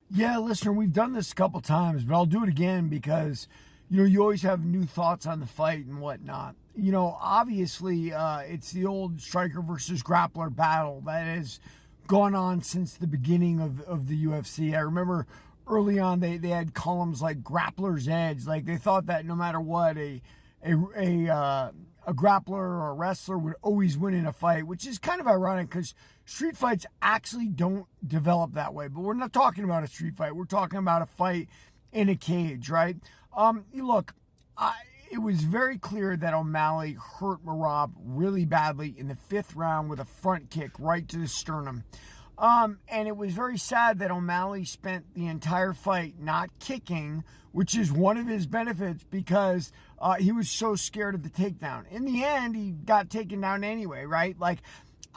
Yeah, listener, we've done this a couple times, but I'll do it again because, you always have new thoughts on the fight and whatnot. Obviously, it's the old striker versus grappler battle that has gone on since the beginning of the UFC. I remember early on they had columns like Grappler's Edge. Like they thought that no matter what, a grappler or a wrestler would always win in a fight, which is kind of ironic because street fights actually don't develop that way. But we're not talking about a street fight. We're talking about a fight in a cage, right? Look, it was very clear that O'Malley hurt Merab really badly in the fifth round with a front kick right to the sternum. And it was very sad that O'Malley spent the entire fight not kicking, which is one of his benefits because he was so scared of the takedown. In the end, he got taken down anyway, right? Like,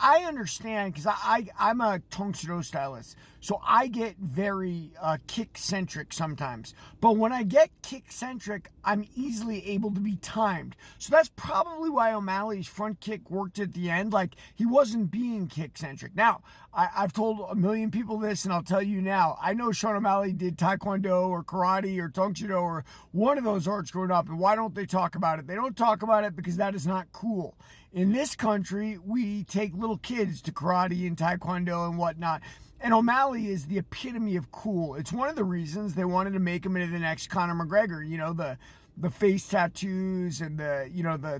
I understand because I'm a Tong Soo Do stylist, so I get very kick-centric sometimes. But when I get kick-centric, I'm easily able to be timed. So that's probably why O'Malley's front kick worked at the end. Like, he wasn't being kick-centric. Now, I've told a million people this, and I'll tell you now. I know Sean O'Malley did Taekwondo or karate or Tong Soo Do or one of those arts growing up, and why don't they talk about it? They don't talk about it because that is not cool. In this country, we take little kids to karate and taekwondo and whatnot. And O'Malley is the epitome of cool. It's one of the reasons they wanted to make him into the next Conor McGregor. The face tattoos and the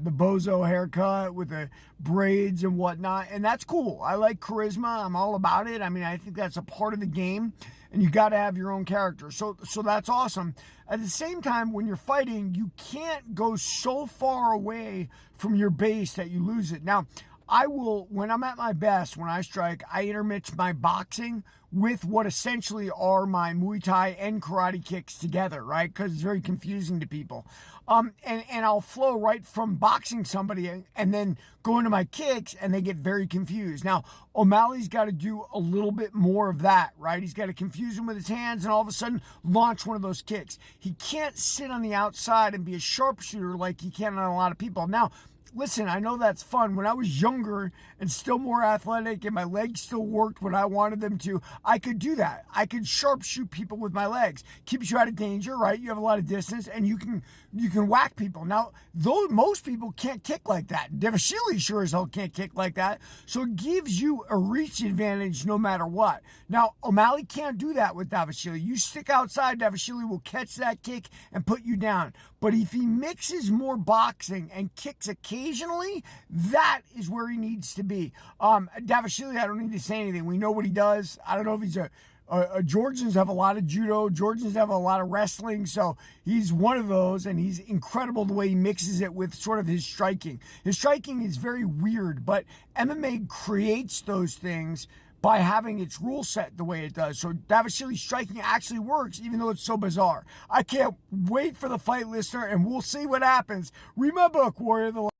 bozo haircut with the braids and whatnot. And that's cool. I like charisma. I'm all about it. I mean, I think that's a part of the game. And you got to have your own character. So that's awesome. At the same time, when you're fighting, you can't go so far away from your base that you lose it. Now, when I'm at my best, when I strike, I intermix my boxing with what essentially are my Muay Thai and karate kicks together, right? Because it's very confusing to people. And I'll flow right from boxing somebody and then go into my kicks, and they get very confused. Now, O'Malley's got to do a little bit more of that, right? He's got to confuse him with his hands and all of a sudden launch one of those kicks. He can't sit on the outside and be a sharpshooter like he can on a lot of people. Now, listen, I know that's fun. When I was younger and still more athletic and my legs still worked when I wanted them to, I could do that. I could sharpshoot people with my legs. Keeps you out of danger, right? You have a lot of distance and you can whack people. Now, though most people can't kick like that. Dvalishvili sure as hell can't kick like that. So it gives you a reach advantage no matter what. Now, O'Malley can't do that with Dvalishvili. You stick outside, Dvalishvili will catch that kick and put you down. But if he mixes more boxing and kicks occasionally, that is where he needs to be. Dvalishvili, I don't need to say anything. We know what he does. I don't know if he's Georgians have a lot of judo. Georgians have a lot of wrestling. So he's one of those, and he's incredible the way he mixes it with sort of his striking. His striking is very weird, but MMA creates those things by having its rule set the way it does. So Dvalishvili's striking actually works, even though it's so bizarre. I can't wait for the fight, listener, and we'll see what happens. Read my book, Warrior of the